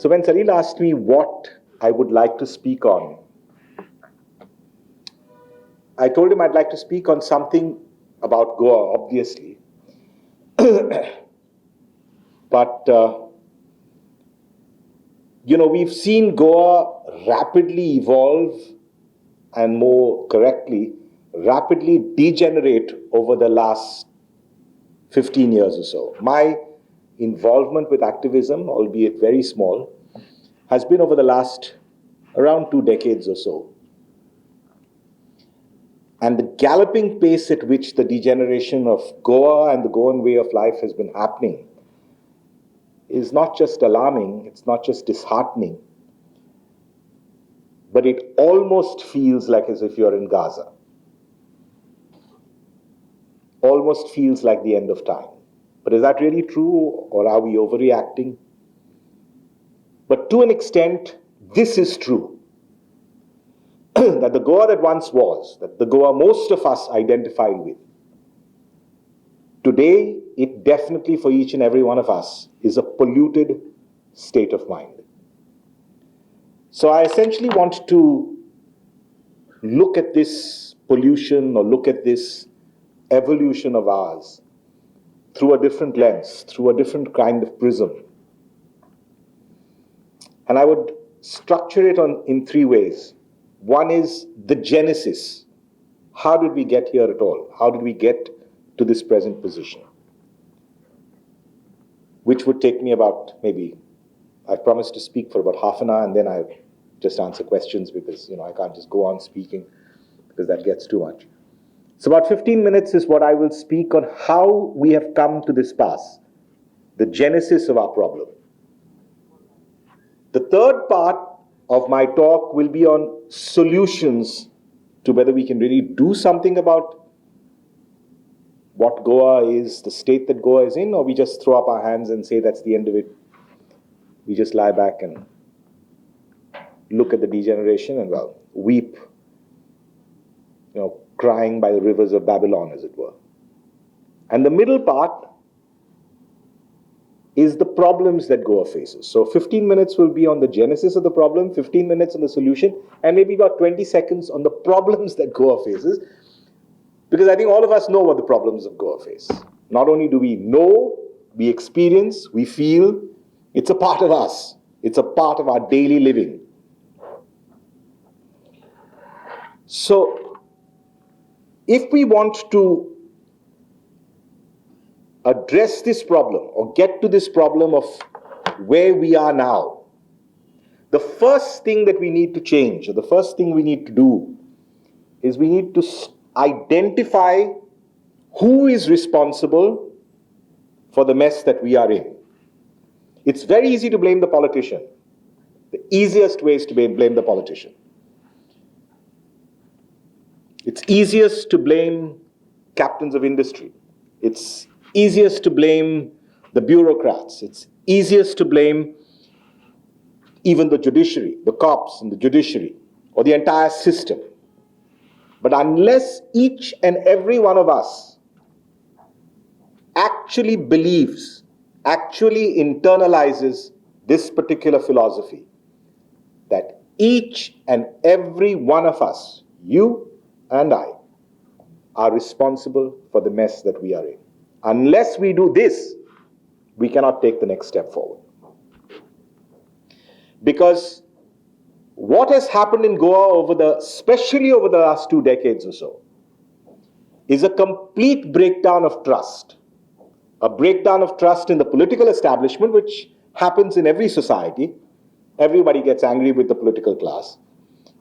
So when Salil asked me what I would like to speak on, I told him I'd like to speak on something about Goa, obviously. But, we've seen Goa rapidly evolve and more correctly, rapidly degenerate over the last 15 years or so. My involvement with activism, albeit very small, has been over the last around 2 decades or so. And the galloping pace at which the degeneration of Goa and the Goan way of life has been happening is not just alarming, it's not just disheartening, but it almost feels like as if you're in Gaza. Almost feels like the end of time. But is that really true, or are we overreacting? But to an extent, this is true. That the Goa that once was, that the Goa most of us identified with, today, it definitely for each and every one of us is a polluted state of mind. So I essentially want to look at this pollution or look at this evolution of ours through a different lens, through a different kind of prism. And I would structure it in 3 ways. One is the genesis. How did we get here at all? How did we get to this present position? Which would take me about maybe, I've promised to speak for about half an hour and then I just answer questions because, I can't just go on speaking because that gets too much. So about 15 minutes is what I will speak on how we have come to this pass, the genesis of our problem. The third part of my talk will be on solutions to whether we can really do something about what Goa is, the state that Goa is in, or we just throw up our hands and say that's the end of it. We just lie back and look at the degeneration and, weep, crying by the rivers of Babylon, as it were. And the middle part is the problems that Goa faces. So 15 minutes will be on the genesis of the problem, 15 minutes on the solution, and maybe about 20 seconds on the problems that Goa faces. Because I think all of us know what the problems of Goa face. Not only do we know, we experience, we feel, it's a part of us. It's a part of our daily living. So, if we want to address this problem or get to this problem of where we are now, the first thing that we need to change, or the first thing we need to do, is we need to identify who is responsible for the mess that we are in. It's very easy to blame the politician. The easiest way is to blame the politician. It's easiest to blame captains of industry. It's easiest to blame the bureaucrats. It's easiest to blame even the judiciary, the cops in the judiciary, or the entire system. But unless each and every one of us actually believes, actually internalizes this particular philosophy, that each and every one of us, you and I, are responsible for the mess that we are in. Unless we do this, we cannot take the next step forward. Because what has happened in Goa especially over the last 2 decades or so, is a complete breakdown of trust. A breakdown of trust in the political establishment, which happens in every society. Everybody gets angry with the political class.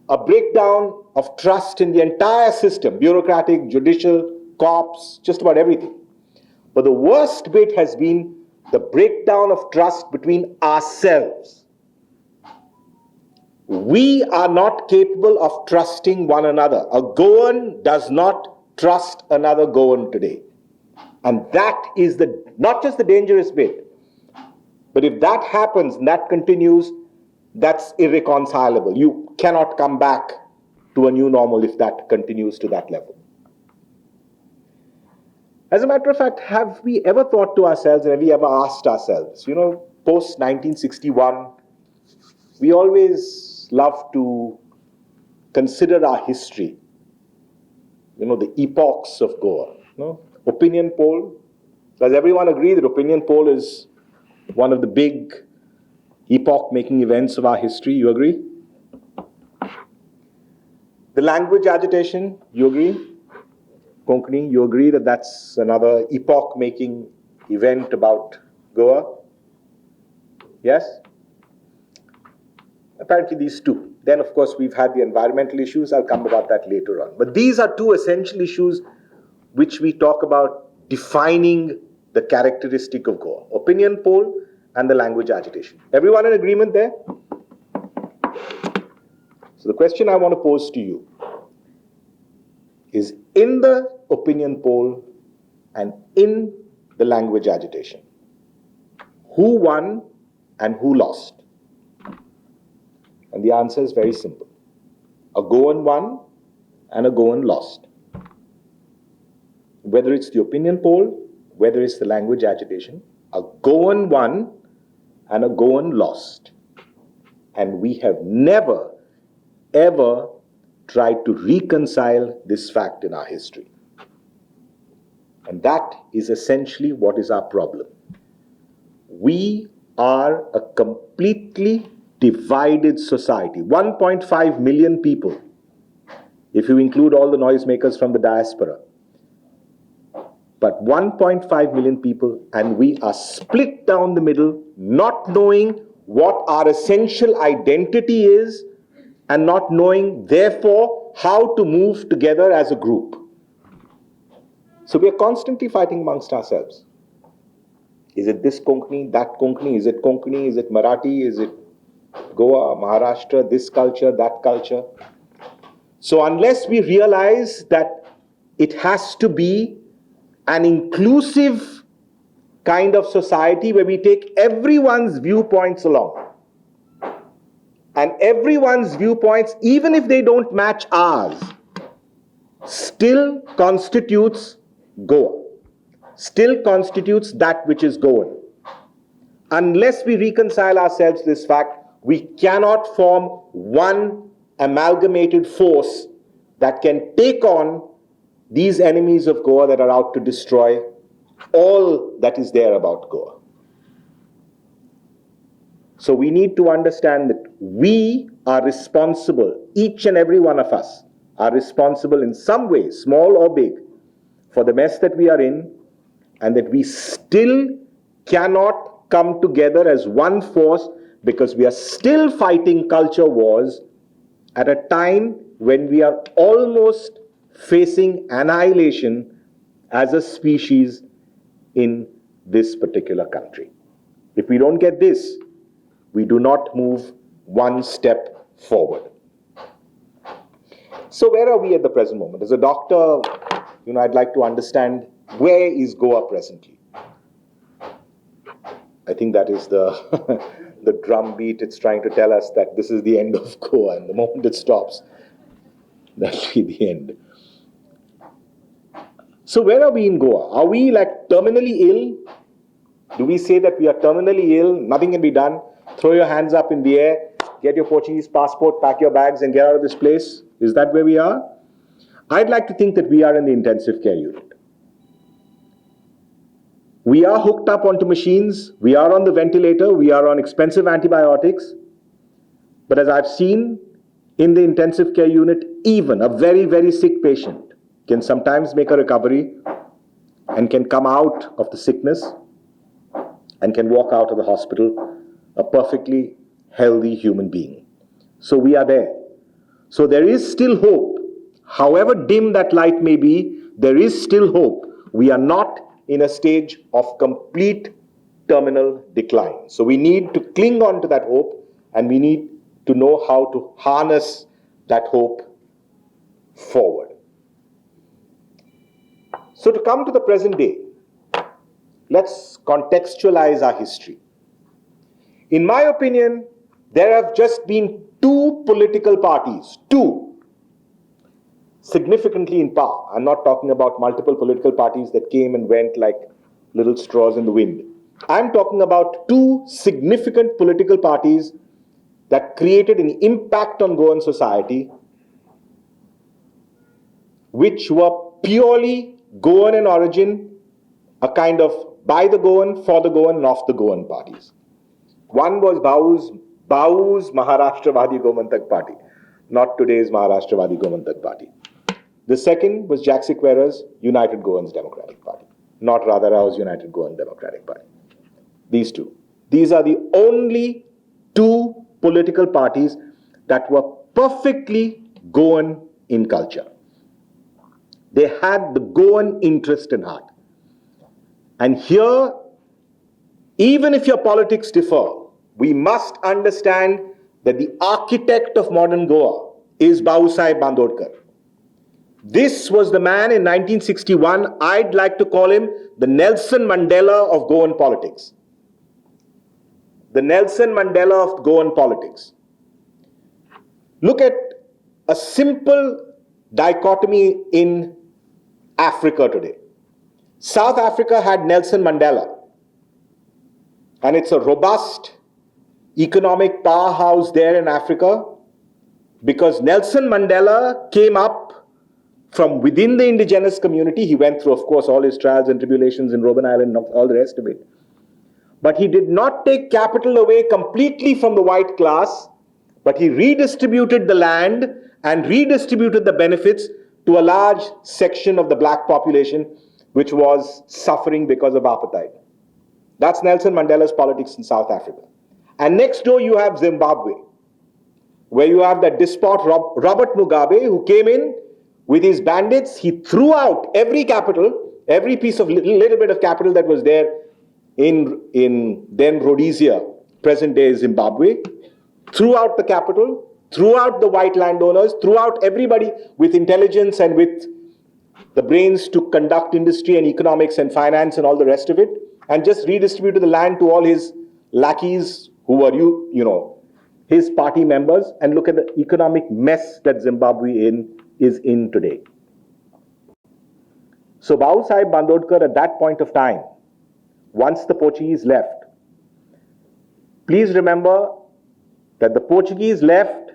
A breakdown of trust in the entire system, bureaucratic, judicial, cops, just about everything. But the worst bit has been the breakdown of trust between ourselves. We are not capable of trusting one another. A Goan does not trust another Goan today. And that is not just the dangerous bit, but if that happens and that continues, that's irreconcilable. You cannot come back to a new normal if that continues to that level. As a matter of fact, have we ever thought to ourselves, and have we ever asked ourselves, post 1961, we always love to consider our history, the epochs of Goa. Opinion poll. Does everyone agree that opinion poll is one of the big epoch-making events of our history? You agree? The language agitation, you agree? Konkani, you agree that that's another epoch-making event about Goa? Yes? Apparently these two. Then, of course, we've had the environmental issues. I'll come about that later on. But these are two essential issues which we talk about defining the characteristic of Goa. Opinion poll and the language agitation. Everyone in agreement there? So the question I want to pose to you is, in the opinion poll and in the language agitation, who won and who lost? And the answer is very simple. A Goan won and a Goan lost. Whether it's the opinion poll, whether it's the language agitation, a Goan won and a Goan lost. And we have never, ever tried to reconcile this fact in our history. And that is essentially what is our problem. We are a completely divided society. 1.5 million people, if you include all the noisemakers from the diaspora. But 1.5 million people, and we are split down the middle, not knowing what our essential identity is, and not knowing, therefore, how to move together as a group. So we are constantly fighting amongst ourselves. Is it this Konkani, that Konkani? Is it Konkani? Is it Marathi? Is it Goa, Maharashtra, this culture, that culture? So unless we realize that it has to be an inclusive kind of society where we take everyone's viewpoints along, and everyone's viewpoints, even if they don't match ours, still constitutes Goa, still constitutes that which is Goan. Unless we reconcile ourselves to this fact, we cannot form one amalgamated force that can take on these enemies of Goa that are out to destroy all that is there about Goa. So we need to understand that we are responsible, each and every one of us are responsible in some way, small or big, for the mess that we are in, and that we still cannot come together as one force because we are still fighting culture wars at a time when we are almost facing annihilation as a species in this particular country. If we don't get this, we do not move one step forward. So where are we at the present moment? As a doctor, I'd like to understand, where is Goa presently? I think that is the the drum beat. It's trying to tell us that this is the end of Goa, and the moment it stops, that'll be the end. So where are we in Goa? Are we like terminally ill? Do we say that we are terminally ill, nothing can be done? Throw your hands up in the air, get your Portuguese passport, pack your bags and get out of this place? Is that where we are? I'd like to think that we are in the intensive care unit. We are hooked up onto machines, we are on the ventilator, we are on expensive antibiotics. But as I've seen in the intensive care unit, even a very, very sick patient can sometimes make a recovery and can come out of the sickness and can walk out of the hospital a perfectly healthy human being. So we are there. So there is still hope. However dim that light may be, there is still hope. We are not in a stage of complete terminal decline. So we need to cling on to that hope, and we need to know how to harness that hope forward. So to come to the present day, let's contextualize our history. In my opinion, there have just been two political parties, significantly in power. I'm not talking about multiple political parties that came and went like little straws in the wind. I'm talking about two significant political parties that created an impact on Goan society, which were purely Goan in origin, a kind of by the Goan, for the Goan, and of the Goan parties. One was Bau's Maharashtra-Vadi Gomantak Party, not today's Maharashtra-Vadi Gomantak Party. The second was Jack Sequeira's United Goans Democratic Party, not Radharao's United Goan Democratic Party. These two. These are the only two political parties that were perfectly Goan in culture. They had the Goan interest in heart. And here, even if your politics differ, we must understand that the architect of modern Goa is Babusaheb Bandodkar. This was the man in 1961, I'd like to call him the Nelson Mandela of Goan politics. The Nelson Mandela of Goan politics. Look at a simple dichotomy in Africa today. South Africa had Nelson Mandela, and it's a robust economic powerhouse there in Africa because Nelson Mandela came up from within the indigenous community. He went through, of course, all his trials and tribulations in Robben Island and all the rest of it. But he did not take capital away completely from the white class, but he redistributed the land and redistributed the benefits to a large section of the black population which was suffering because of apartheid. That's Nelson Mandela's politics in South Africa. And next door you have Zimbabwe, where you have that despot Robert Mugabe, who came in with his bandits. He threw out every capital, every piece of little bit of capital that was there in then Rhodesia, present day Zimbabwe, threw out the capital, threw out the white landowners, threw out everybody with intelligence and with the brains to conduct industry and economics and finance and all the rest of it, and just redistributed the land to all his lackeys who were, his party members. And look at the economic mess that Zimbabwe is in today. So Babusaheb Bandodkar at that point of time, once the Portuguese left, please remember that the Portuguese left,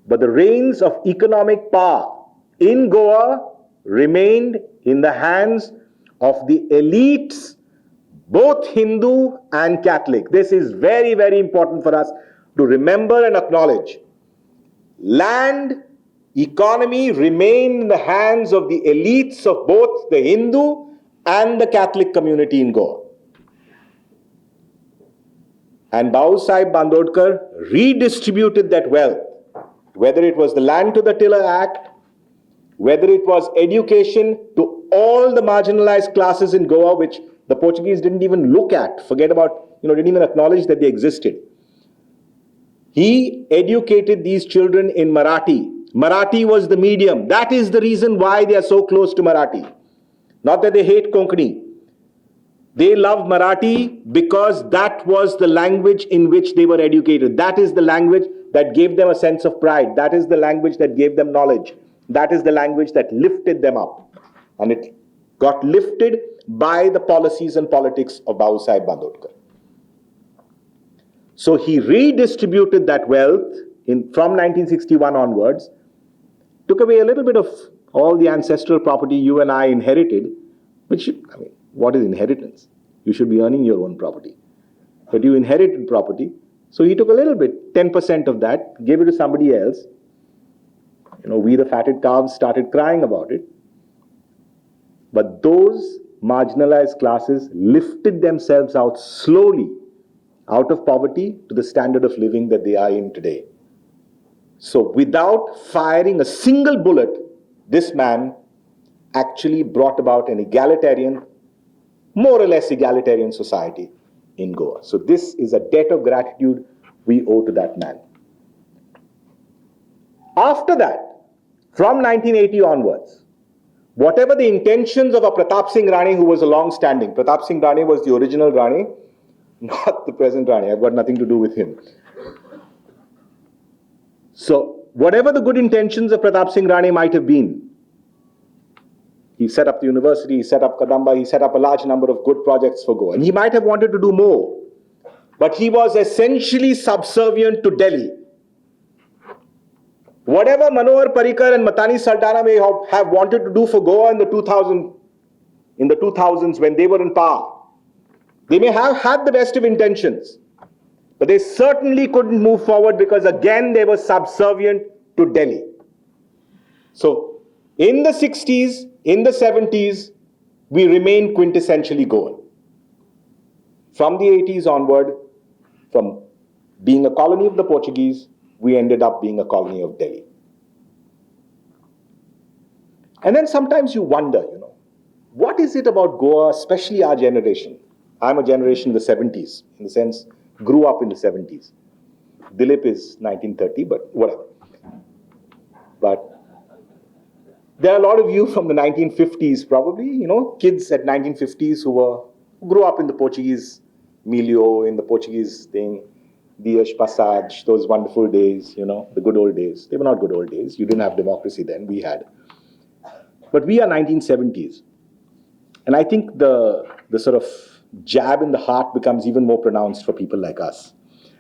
but the reins of economic power in Goa remained in the hands of the elites, both Hindu and Catholic. This is very, very important for us to remember and acknowledge. Land, economy remained in the hands of the elites of both the Hindu and the Catholic community in Goa. And Babusaheb Bandodkar redistributed that wealth, whether it was the Land to the Tiller Act, whether it was education to all the marginalized classes in Goa, which the Portuguese didn't even look at, forget about, didn't even acknowledge that they existed. He educated these children in Marathi. Marathi was the medium. That is the reason why they are so close to Marathi. Not that they hate Konkani. They love Marathi because that was the language in which they were educated. That is the language that gave them a sense of pride. That is the language that gave them knowledge. That is the language that lifted them up. And it got lifted by the policies and politics of Babusaheb Bandodkar. So he redistributed that wealth from 1961 onwards, took away a little bit of all the ancestral property you and I inherited, which, what is inheritance? You should be earning your own property. But you inherited property, so he took a little bit, 10% of that, gave it to somebody else. We the fatted calves started crying about it. But those marginalized classes lifted themselves out slowly out of poverty to the standard of living that they are in today. So without firing a single bullet, this man actually brought about an egalitarian, more or less egalitarian society in Goa. So this is a debt of gratitude we owe to that man. After that, from 1980 onwards, whatever the intentions of a Pratap Singh Rane, who was a long-standing, Pratap Singh Rane was the original Rane, not the present Rane. I've got nothing to do with him. So, whatever the good intentions of Pratap Singh Rane might have been, he set up the university, he set up Kadamba, he set up a large number of good projects for Goa. And he might have wanted to do more. but he was essentially subservient to Delhi. Whatever Manohar Parrikar and Matani Saldana may have wanted to do for Goa in the 2000s when they were in power, they may have had the best of intentions, but they certainly couldn't move forward because again they were subservient to Delhi. So in the 60s, in the 70s, we remained quintessentially Goan. From the 80s onward, from being a colony of the Portuguese, we ended up being a colony of Delhi. And then sometimes you wonder, what is it about Goa, especially our generation? I'm a generation in the 70s, in the sense, grew up in the 70s. Dilip is 1930, but whatever. But there are a lot of you from the 1950s, probably, kids at 1950s who grew up in the Portuguese milieu, in the Portuguese thing, Dias Passage, those wonderful days, the good old days. They were not good old days. You didn't have democracy then, we had. But we are 1970s. And I think the sort of jab in the heart becomes even more pronounced for people like us.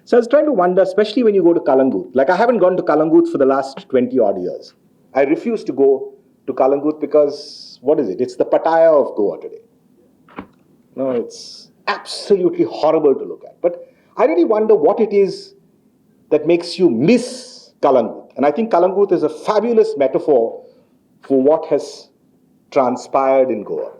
So I was trying to wonder, especially when you go to Kalangut. Like I haven't gone to Kalangut for the last 20 odd years. I refuse to go to Kalangut because, what is it? It's the Pattaya of Goa today. No, it's absolutely horrible to look at. But I really wonder what it is that makes you miss Kalangut. And I think Kalangut is a fabulous metaphor for what has transpired in Goa.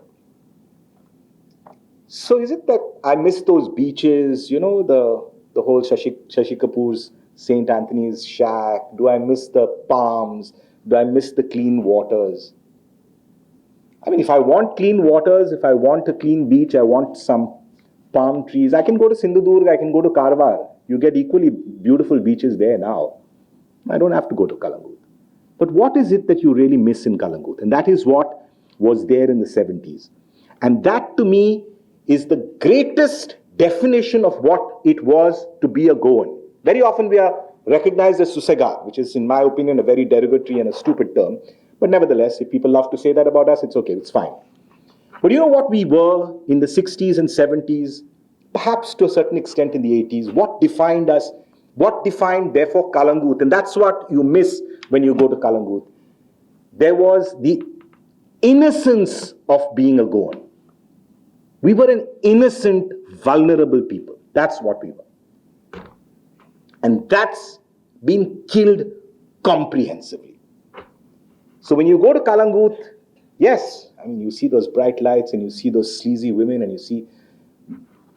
So is it that I miss those beaches, the whole Shashi Kapoor's St. Anthony's shack? Do I miss the palms? Do I miss the clean waters? I mean, if I want clean waters, if I want a clean beach, I want some palm trees. I can go to Sindhudurg, I can go to Karwar. You get equally beautiful beaches there now. I don't have to go to Kalangut. But what is it that you really miss in Kalangut? And that is what was there in the 70s. And that to me is the greatest definition of what it was to be a Goan. Very often we are recognized as Susega, which is in my opinion a very derogatory and a stupid term. But nevertheless, if people love to say that about us, it's okay, it's fine. But you know what we were in the 60s and 70s, perhaps to a certain extent in the 80s, what defined us, what defined therefore Kalangut, and that's what you miss when you go to Kalangut. There was the innocence of being a Goan. We were an innocent, vulnerable people. That's what we were. And that's been killed comprehensively. So when you go to Kalangut, yes, I mean, you see those bright lights and you see those sleazy women and you see,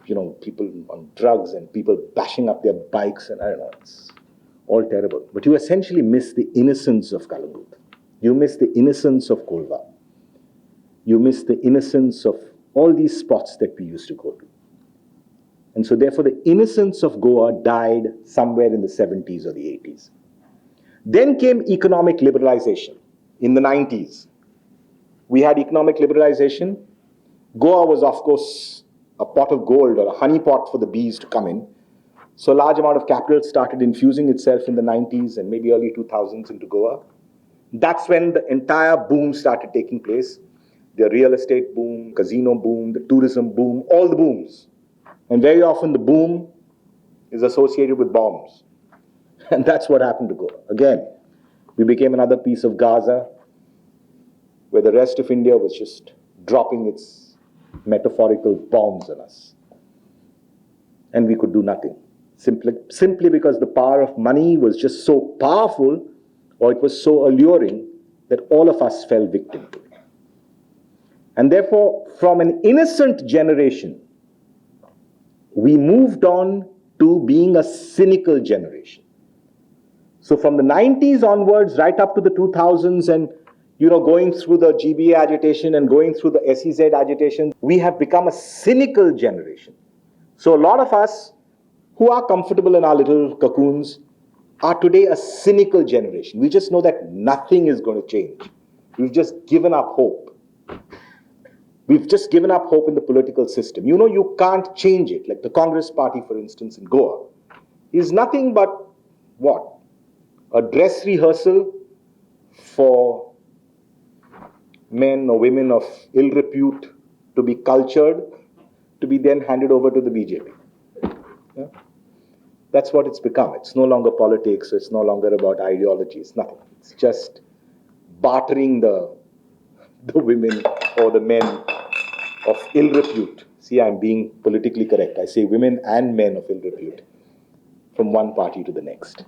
people on drugs and people bashing up their bikes and I don't know, it's all terrible. But you essentially miss the innocence of Kalangut. You miss the innocence of Kolva. You miss the innocence of all these spots that we used to go to. And so therefore the innocence of Goa died somewhere in the 70s or the 80s. Then came economic liberalization in the 90s. We had economic liberalization. Goa was of course a pot of gold or a honey pot for the bees to come in. So a large amount of capital started infusing itself in the 90s and maybe early 2000s into Goa. That's when the entire boom started taking place. The real estate boom, casino boom, the tourism boom, all the booms. And very often the boom is associated with bombs. And that's what happened to Goa. Again, we became another piece of Gaza where the rest of India was just dropping its metaphorical bombs on us. And we could do nothing. Simply because the power of money was just so powerful, or it was so alluring, that all of us fell victim to it. And therefore, from an innocent generation, we moved on to being a cynical generation. So from the 90s onwards, right up to the 2000s, and going through the GBA agitation and going through the SEZ agitation, we have become a cynical generation. So a lot of us who are comfortable in our little cocoons are today a cynical generation. We just know that nothing is going to change. We've just given up hope. We've just given up hope in the political system. You can't change it. Like the Congress party, for instance, in Goa, is nothing but what? A dress rehearsal for men or women of ill repute to be cultured, to be then handed over to the BJP. Yeah? That's what it's become. It's no longer politics, it's no longer about ideology, it's nothing. It's just bartering the women or the men of ill repute. See, I'm being politically correct. I say women and men of ill repute from one party to the next.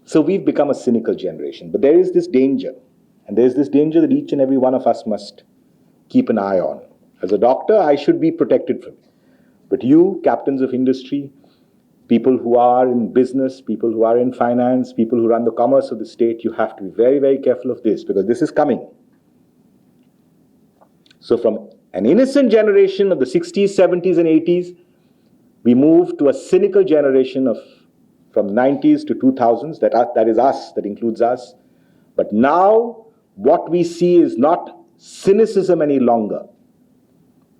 So we've become a cynical generation. But there is this danger. And there's this danger that each and every one of us must keep an eye on. As a doctor, I should be protected from it. But you, captains of industry, people who are in business, people who are in finance, people who run the commerce of the state, you have to be very, very careful of this, because this is coming. So from an innocent generation of the 60s, 70s, and 80s, we moved to a cynical generation of from 90s to 2000s. That is us, that includes us. But now, what we see is not cynicism any longer.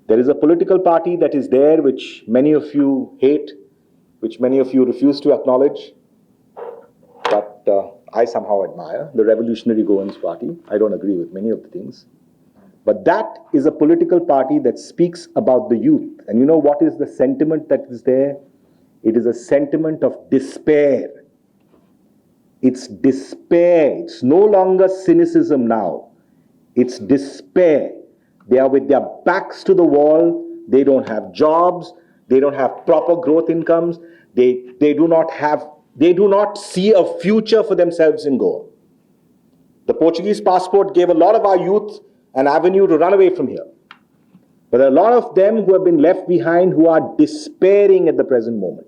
There is a political party that is there which many of you hate, which many of you refuse to acknowledge, but I somehow admire, the Revolutionary Goans Party. I don't agree with many of the things. But that is a political party that speaks about the youth. And you know what is the sentiment that is there? It is a sentiment of despair. It's despair. It's no longer cynicism now. It's despair. They are with their backs to the wall. They don't have jobs. They don't have proper growth incomes. They do not see a future for themselves in Goa. The Portuguese passport gave a lot of our youth an avenue to run away from here. But there are a lot of them who have been left behind who are despairing at the present moment.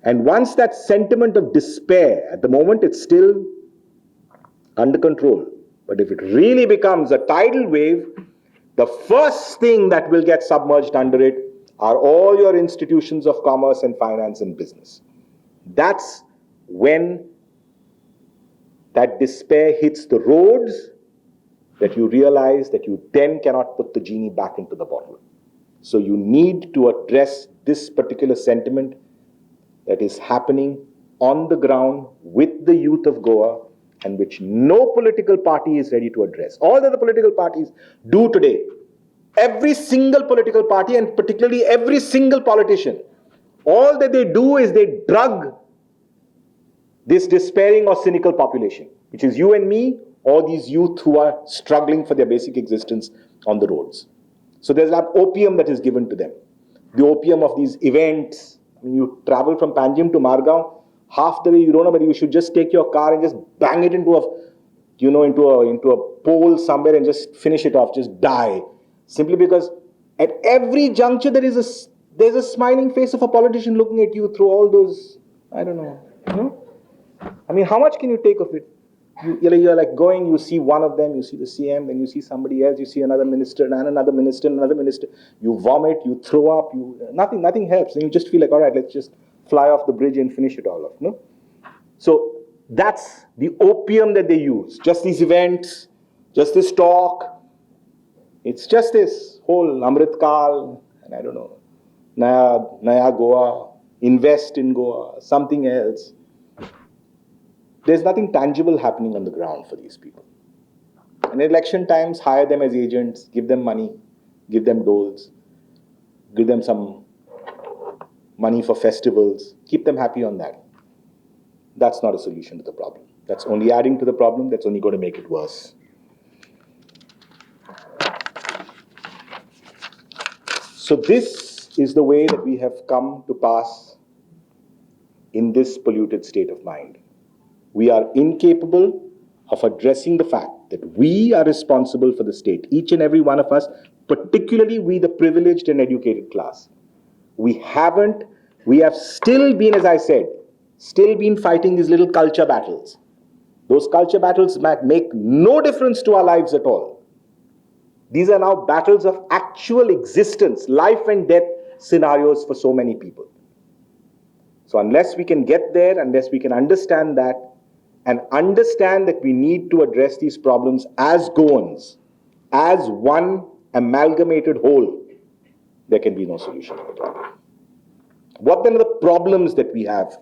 And once that sentiment of despair, at the moment it's still under control. But if it really becomes a tidal wave, the first thing that will get submerged under it are all your institutions of commerce and finance and business. That's when that despair hits the roads, that you realize that you then cannot put the genie back into the bottle. So you need to address this particular sentiment that is happening on the ground with the youth of Goa, and which no political party is ready to address. All that the political parties do today, every single political party, and particularly every single politician, all that they do is they drug this despairing or cynical population, which is you and me, or these youth who are struggling for their basic existence on the roads. So there's that opium that is given to them. The opium of these events. I mean, you travel from Panjim to Margao, half the way you don't know whether you should just take your car and just bang it into a pole somewhere and just finish it off, just die. Simply because at every juncture there's a smiling face of a politician looking at you through all those, I don't know, you know? I mean, how much can you take of it? You're like going, you see one of them, you see the CM, then you see somebody else, you see another minister, and another minister, and another minister. You vomit, you throw up, nothing helps. And you just feel like, all right, let's just fly off the bridge and finish it all off. No? So that's the opium that they use. Just these events, just this talk. It's just this whole Amrit Kal, and I don't know, Naya Goa, invest in Goa, something else. There's nothing tangible happening on the ground for these people. In election times, hire them as agents, give them money, give them doles, give them some money for festivals, keep them happy on that. That's not a solution to the problem. That's only adding to the problem, that's only going to make it worse. So this is the way that we have come to pass in this polluted state of mind. We are incapable of addressing the fact that we are responsible for the state, each and every one of us, particularly we the privileged and educated class. We have still been, as I said, fighting these little culture battles. Those culture battles make no difference to our lives at all. These are now battles of actual existence, life and death scenarios for so many people. So unless we can get there, unless we can understand that, and understand that we need to address these problems as Goans, as one amalgamated whole, there can be no solution to the problem. What then are the problems that we have?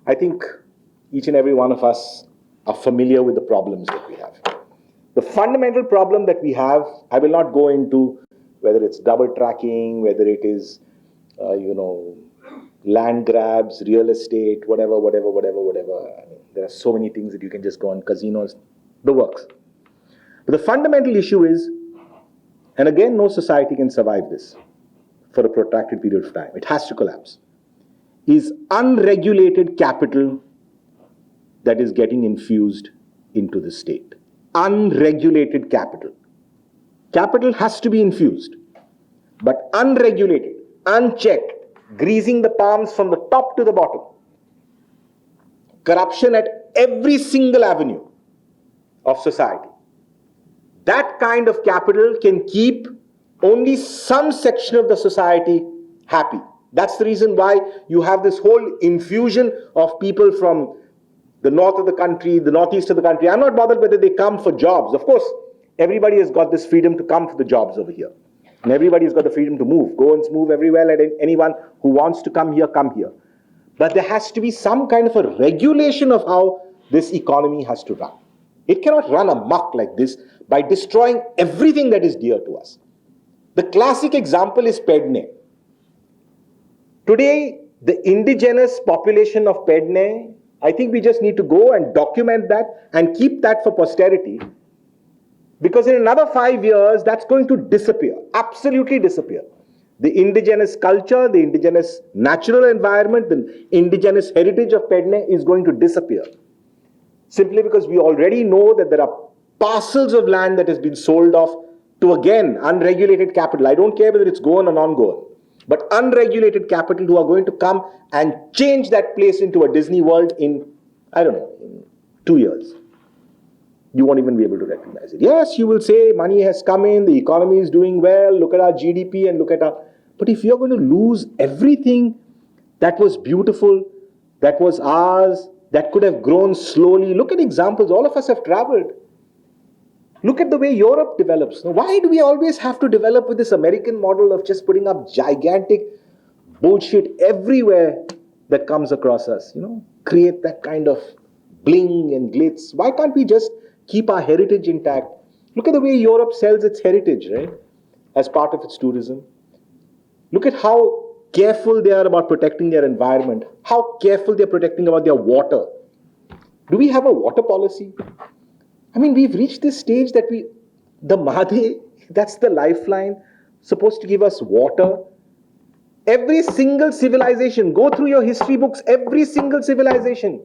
I think each and every one of us are familiar with the problems that we have. The fundamental problem that we have, I will not go into whether it's double tracking, whether it is, land grabs, real estate, whatever. I mean, there are so many things that you can just go on, casinos, the works. But the fundamental issue is, and again, no society can survive this for a protracted period of time. It has to collapse. Is unregulated capital that is getting infused into the state. Unregulated capital. Capital has to be infused, but unregulated, unchecked, greasing the palms from the top to the bottom. Corruption at every single avenue of society. That kind of capital can keep only some section of the society happy. That's the reason why you have this whole infusion of people from the north of the country, the northeast of the country. I'm not bothered whether they come for jobs. Of course, everybody has got this freedom to come for the jobs over here. And everybody has got the freedom to move. Go and move everywhere. Let anyone who wants to come here, come here. But there has to be some kind of a regulation of how this economy has to run. It cannot run amok like this by destroying everything that is dear to us. The classic example is Pedne. Today, the indigenous population of Pedne, I think we just need to go and document that and keep that for posterity. Because in another 5 years, that's going to disappear, absolutely disappear. The indigenous culture, the indigenous natural environment, the indigenous heritage of Pedne is going to disappear. Simply because we already know that there are parcels of land that has been sold off to, again, unregulated capital. I don't care whether it's Goan or non-Goan, but unregulated capital who are going to come and change that place into a Disney World in, I don't know, in 2 years. You won't even be able to recognize it. Yes, you will say money has come in, the economy is doing well, look at our GDP and look at our... But if you're going to lose everything that was beautiful, that was ours, that could have grown slowly, look at examples, all of us have traveled. Look at the way Europe develops. Now, why do we always have to develop with this American model of just putting up gigantic bullshit everywhere that comes across us? Create that kind of bling and glitz. Why can't we just keep our heritage intact? Look at the way Europe sells its heritage, right? As part of its tourism. Look at how careful they are about protecting their environment. How careful they're protecting about their water. Do we have a water policy? I mean, we've reached this stage that the Mahade, that's the lifeline, supposed to give us water. Every single civilization, go through your history books, every single civilization,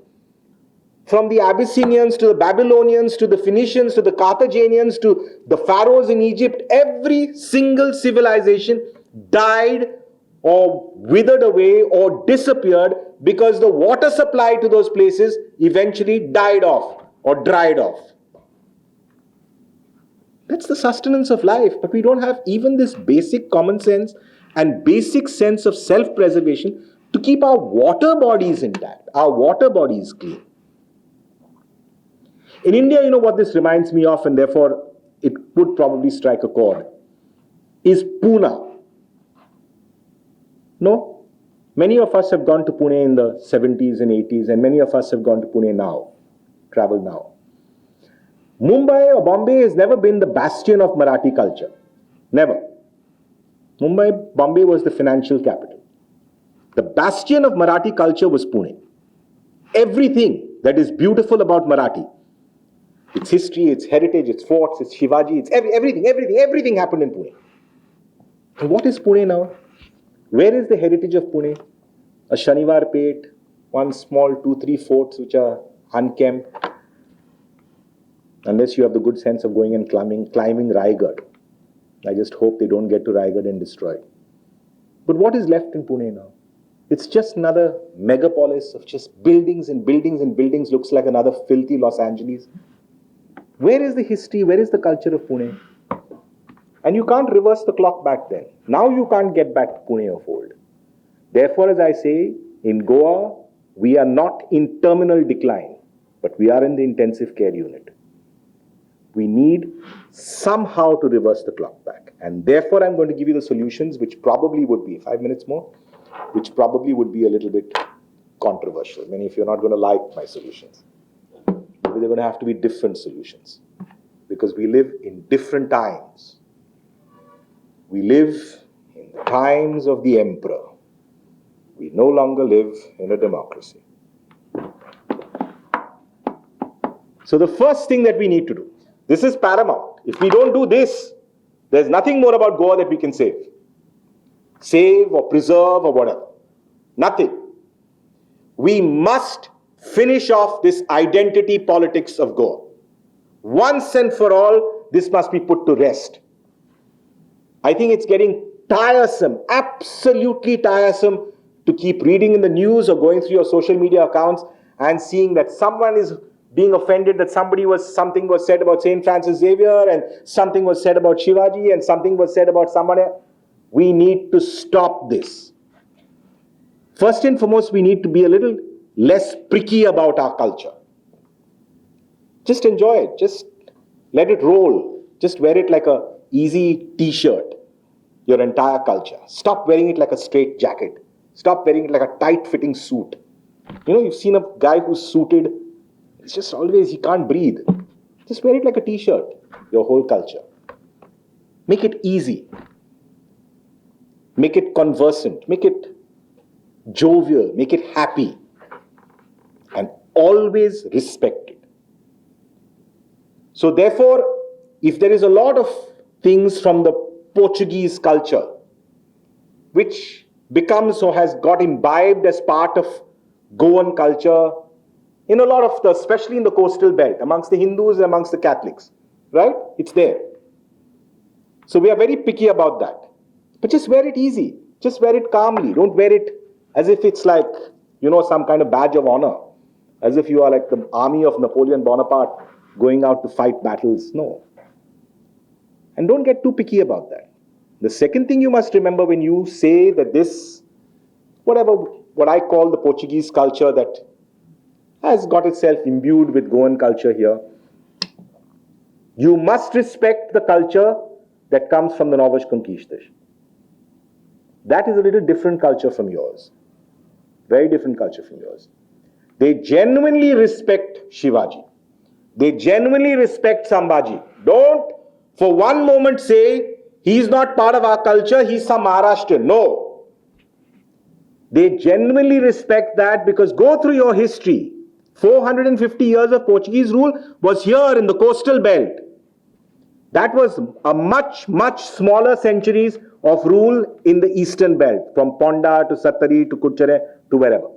from the Abyssinians to the Babylonians to the Phoenicians to the Carthaginians to the pharaohs in Egypt, every single civilization died or withered away or disappeared because the water supply to those places eventually died off or dried off. That's the sustenance of life, but we don't have even this basic common sense and basic sense of self-preservation to keep our water bodies intact, our water bodies clean. In India, what this reminds me of, and therefore it would probably strike a chord, is Pune. No? Many of us have gone to Pune in the 70s and 80s, and many of us have gone to Pune now, travel now. Mumbai or Bombay has never been the bastion of Marathi culture. Never. Bombay was the financial capital. The bastion of Marathi culture was Pune. Everything that is beautiful about Marathi, its history, its heritage, its forts, its Shivaji, its everything happened in Pune. And what is Pune now? Where is the heritage of Pune? A Shaniwar Pet, one small 2-3 forts which are unkempt. Unless you have the good sense of going and climbing Raigad. I just hope they don't get to Raigad and destroy it. But what is left in Pune now? It's just another megapolis of just buildings and buildings and buildings. Looks like another filthy Los Angeles. Where is the history? Where is the culture of Pune? And you can't reverse the clock back then. Now you can't get back Pune of old. Therefore, as I say, in Goa, we are not in terminal decline, but we are in the intensive care unit. We need somehow to reverse the clock back. And therefore, I'm going to give you the solutions, which probably would be, 5 minutes more, which probably would be a little bit controversial. Many of you are not going to like my solutions. Maybe they're going to have to be different solutions. Because we live in different times. We live in the times of the emperor. we no longer live in a democracy. So the first thing that we need to do, this is paramount. If we don't do this, there's nothing more about Goa that we can save. Save or preserve or whatever. Nothing. We must finish off this identity politics of Goa. Once and for all, this must be put to rest. I think it's getting tiresome, absolutely tiresome, to keep reading in the news or going through your social media accounts and seeing that someone is being offended, that something was said about Saint Francis Xavier and something was said about Shivaji and something was said about someone else. We need to stop this. First and foremost, we need to be a little less pricky about our culture. Just enjoy it. Just let it roll. Just wear it like a easy t-shirt, your entire culture. Stop wearing it like a straight jacket. Stop wearing it like a tight-fitting suit. You know, you've seen a guy who's suited. It's just always, he can't breathe. Just wear it like a t-shirt, your whole culture. Make it easy. Make it conversant. Make it jovial. Make it happy. And always respect it. So therefore, if there is a lot of things from the Portuguese culture, which becomes or has got imbibed as part of Goan culture, in a lot of the, especially in the coastal belt, amongst the Hindus and amongst the Catholics, right? It's there. So we are very picky about that. But just wear it easy. Just wear it calmly. Don't wear it as if it's like, you know, some kind of badge of honor. As if you are like the army of Napoleon Bonaparte going out to fight battles. No. And don't get too picky about that. The second thing you must remember when you say that this, what I call the Portuguese culture that has got itself imbued with Goan culture here, you must respect the culture that comes from the Novas Conquistas. That is a little different culture from yours. Very different culture from yours. They genuinely respect Shivaji. They genuinely respect Sambhaji. Don't for one moment say, he's not part of our culture, he's some Maharashtrian. No. They genuinely respect that because go through your history. 450 years of Portuguese rule was here in the coastal belt. That was a much, much smaller centuries of rule in the eastern belt, from Ponda to Sattari to Kuchare to wherever,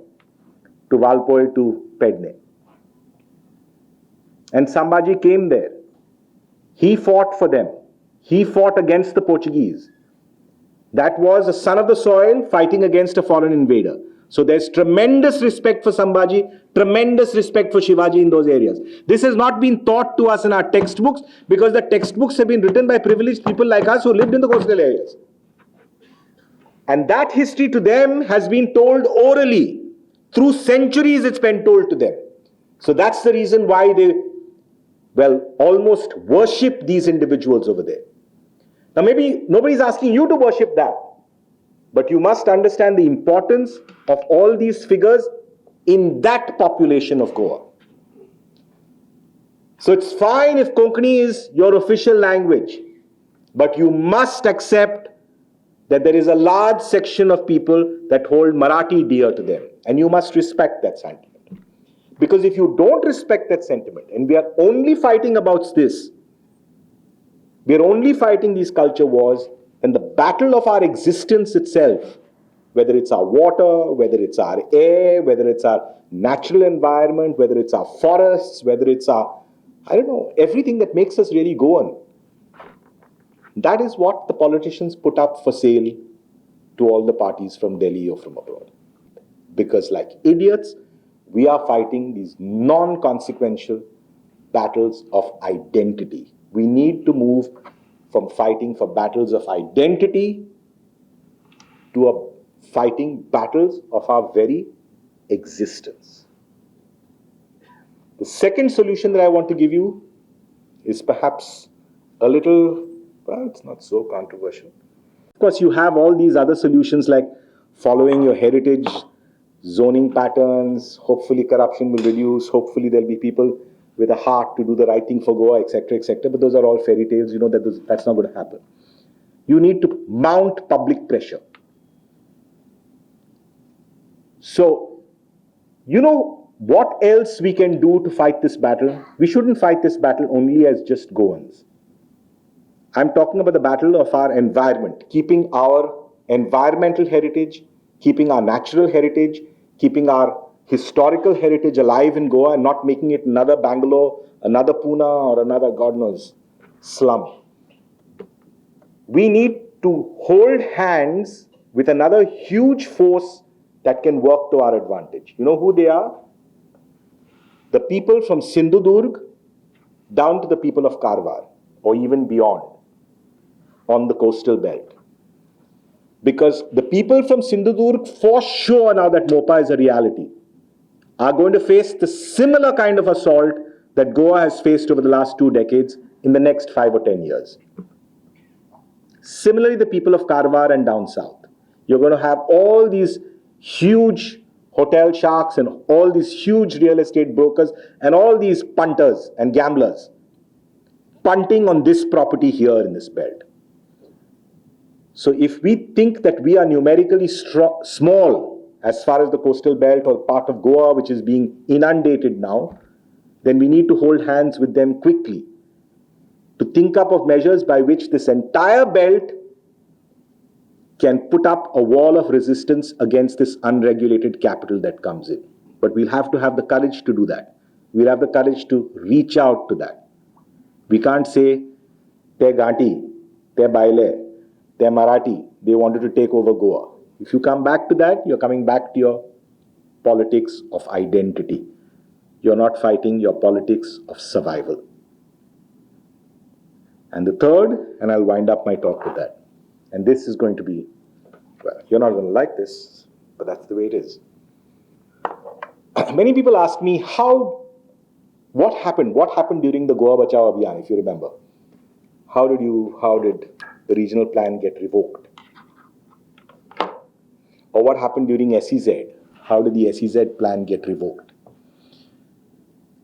to Valpoi to Pedne. And Sambhaji came there. He fought for them. He fought against the Portuguese. That was a son of the soil fighting against a foreign invader. So there's tremendous respect for Sambhaji, tremendous respect for Shivaji in those areas. This has not been taught to us in our textbooks because the textbooks have been written by privileged people like us who lived in the coastal areas. And that history to them has been told orally. Through centuries it's been told to them. So that's the reason why they, almost worship these individuals over there. Now maybe nobody's asking you to worship that. But you must understand the importance of all these figures in that population of Goa. So it's fine if Konkani is your official language, but you must accept that there is a large section of people that hold Marathi dear to them, and you must respect that sentiment. Because if you don't respect that sentiment, and we are only fighting about this, we are only fighting these culture wars, and the battle of our existence itself, whether it's our water, whether it's our air, whether it's our natural environment, whether it's our forests, whether it's our, everything that makes us really go on. That is what the politicians put up for sale to all the parties from Delhi or from abroad. Because like idiots, we are fighting these non-consequential battles of identity. We need to move from fighting for battles of identity to fighting battles of our very existence. The second solution that I want to give you is perhaps a little, it's not so controversial. Of course, you have all these other solutions like following your heritage zoning patterns. Hopefully corruption will reduce. Hopefully there'll be people with a heart to do the right thing for Goa, etc., etc. But those are all fairy tales. You know that's not going to happen. You need to mount public pressure. So, you know what else we can do to fight this battle? We shouldn't fight this battle only as just Goans. I'm talking about the battle of our environment, keeping our environmental heritage, keeping our natural heritage, keeping our historical heritage alive in Goa and not making it another Bangalore, another Pune, or another, God knows, slum. We need to hold hands with another huge force that can work to our advantage. You know who they are? The people from Sindhudurg down to the people of Karwar, or even beyond, on the coastal belt. Because the people from Sindhudurg, for sure now that MOPA is a reality, are going to face the similar kind of assault that Goa has faced over the last 2 decades in the next 5 or 10 years. Similarly, the people of Karwar and down south. You're going to have all these huge hotel sharks and all these huge real estate brokers and all these punters and gamblers punting on this property here in this belt. So if we think that we are numerically small as far as the coastal belt or part of Goa which is being inundated now, then we need to hold hands with them quickly to think up of measures by which this entire belt can put up a wall of resistance against this unregulated capital that comes in. But we'll have to have the courage to do that. We'll have the courage to reach out to that. We can't say, "Te Ganti, te Baile, te Marathi, they wanted to take over Goa." If you come back to that, you're coming back to your politics of identity. You're not fighting your politics of survival. And the third, and I'll wind up my talk with that, and this is going to be, well, you're not going to like this, but that's the way it is. Many people ask me, what happened during the Goa Bachao Abhiyan, if you remember? How did the regional plan get revoked? Or what happened during SEZ? How did the SEZ plan get revoked?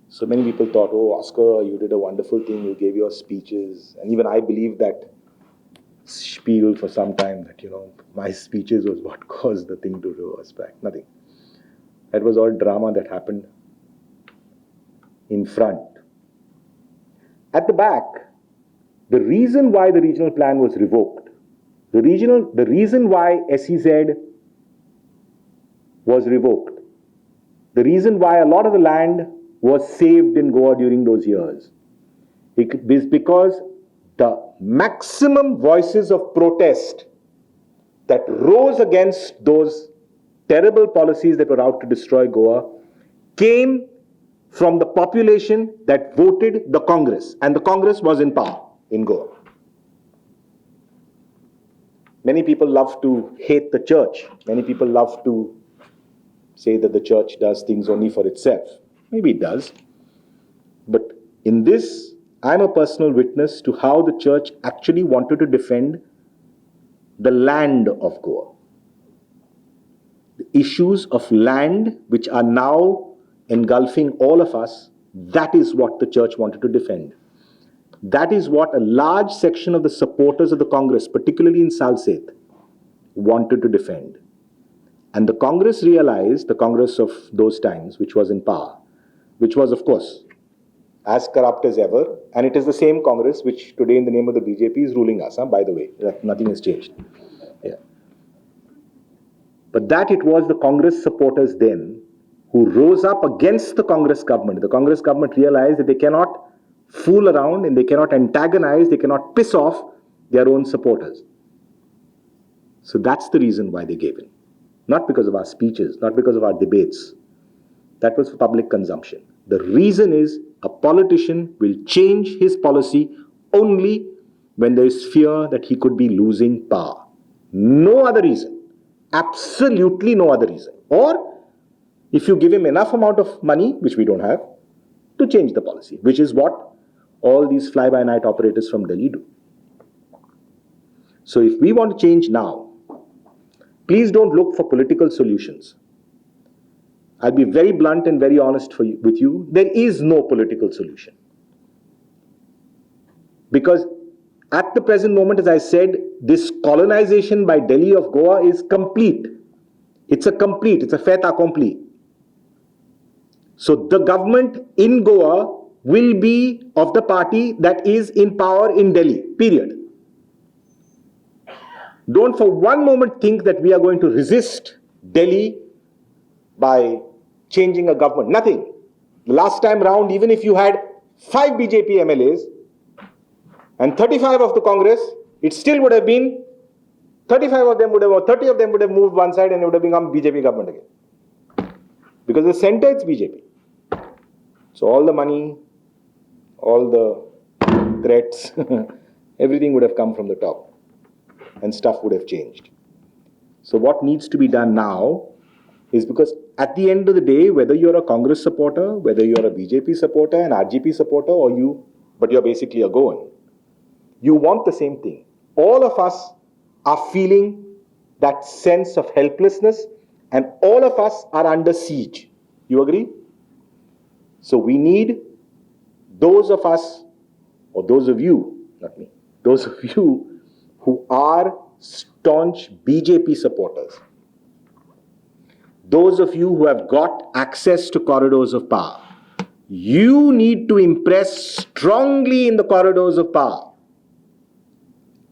So many people thought, "Oh, Oscar, you did a wonderful thing, you gave your speeches." And even I believed that spiel for some time, that, my speeches was what caused the thing to reverse back. Nothing. That was all drama that happened in front. At the back, the reason why the regional plan was revoked, the reason why SEZ was revoked, the reason why a lot of the land was saved in Goa during those years, is because the maximum voices of protest that rose against those terrible policies that were out to destroy Goa came from the population that voted the Congress, and the Congress was in power in Goa. Many people love to hate the church. Many people love to say that the church does things only for itself. Maybe it does. But in this, I'm a personal witness to how the church actually wanted to defend the land of Goa. The issues of land, which are now engulfing all of us, that is what the church wanted to defend. That is what a large section of the supporters of the Congress, particularly in Salsette, wanted to defend. And the Congress realized, the Congress of those times, which was in power, which was, of course, as corrupt as ever, and it is the same Congress which today in the name of the BJP is ruling us, by the way. Nothing has changed. Yeah. But that it was the Congress supporters then who rose up against the Congress government. The Congress government realized that they cannot fool around and they cannot antagonize, they cannot piss off their own supporters. So that's the reason why they gave in. Not because of our speeches, not because of our debates. That was for public consumption. The reason is a politician will change his policy only when there is fear that he could be losing power. No other reason. Absolutely no other reason. Or if you give him enough amount of money, which we don't have, to change the policy, which is what all these fly-by-night operators from Delhi do. So if we want to change now, please don't look for political solutions. I'll be very blunt and very honest with you. There is no political solution. Because at the present moment, as I said, this colonization by Delhi of Goa is complete. It's a fait accompli. So the government in Goa will be of the party that is in power in Delhi, period. Don't for one moment think that we are going to resist Delhi by changing a government. Nothing. The last time round, even if you had 5 BJP MLAs and 35 of the Congress, it still would have been 35 of them would have, or 30 of them would have moved one side and it would have become BJP government again. Because the center, it's BJP. So all the money, all the threats, everything would have come from the top and stuff would have changed. So what needs to be done now is, because at the end of the day, whether you're a Congress supporter, whether you're a BJP supporter, an RGP supporter, but you're basically a Goan, you want the same thing. All of us are feeling that sense of helplessness and all of us are under siege. You agree? So we need those of us, or those of you, not me, those of you who are staunch BJP supporters, those of you who have got access to corridors of power, you need to impress strongly in the corridors of power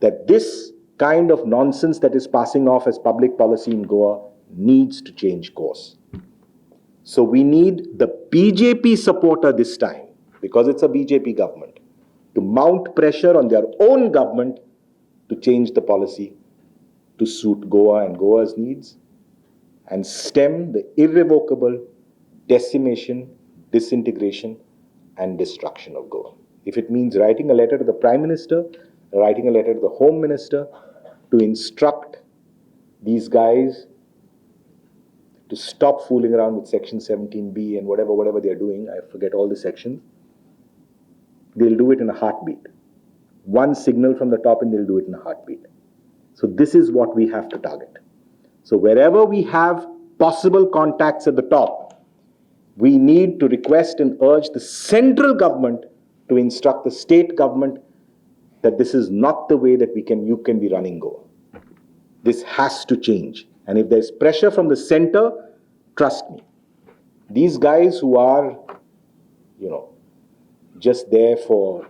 that this kind of nonsense that is passing off as public policy in Goa needs to change course. So we need the BJP supporter this time, because it's a BJP government, to mount pressure on their own government to change the policy to suit Goa and Goa's needs and stem the irrevocable decimation, disintegration and destruction of Goa. If it means writing a letter to the Prime Minister, writing a letter to the Home Minister to instruct these guys to stop fooling around with Section 17B and whatever they're doing, I forget all the sections, they'll do it in a heartbeat. One signal from the top and they'll do it in a heartbeat. So this is what we have to target. So wherever we have possible contacts at the top, we need to request and urge the central government to instruct the state government that this is not the way that you can be running Goa. This has to change. And if there's pressure from the center, trust me, these guys who are, just there for,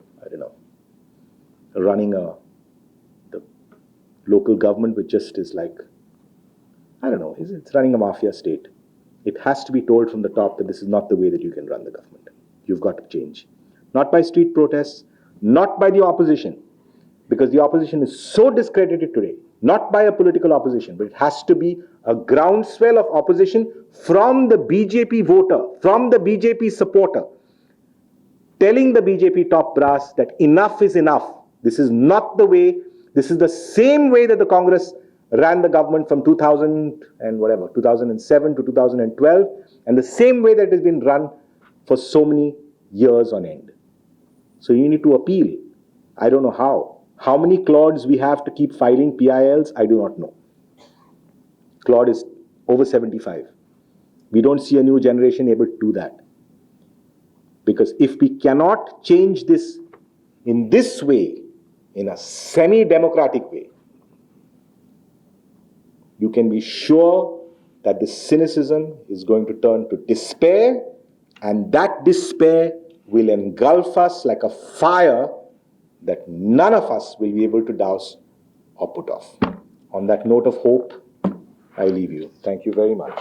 running the local government, which just is like, it's running a mafia state. It has to be told from the top that this is not the way that you can run the government. You've got to change. Not by street protests, not by the opposition, because the opposition is so discredited today, not by a political opposition, but it has to be a groundswell of opposition from the BJP voter, from the BJP supporter, telling the BJP top brass that enough is enough. This is not the way, this is the same way that the Congress ran the government from 2007 to 2012, and the same way that it has been run for so many years on end. So you need to appeal. I don't know how. How many Claudes we have to keep filing PILs, I do not know. Claude is over 75. We don't see a new generation able to do that. Because if we cannot change this in this way, in a semi-democratic way, you can be sure that the cynicism is going to turn to despair, and that despair will engulf us like a fire that none of us will be able to douse or put off. On that note of hope, I leave you. Thank you very much.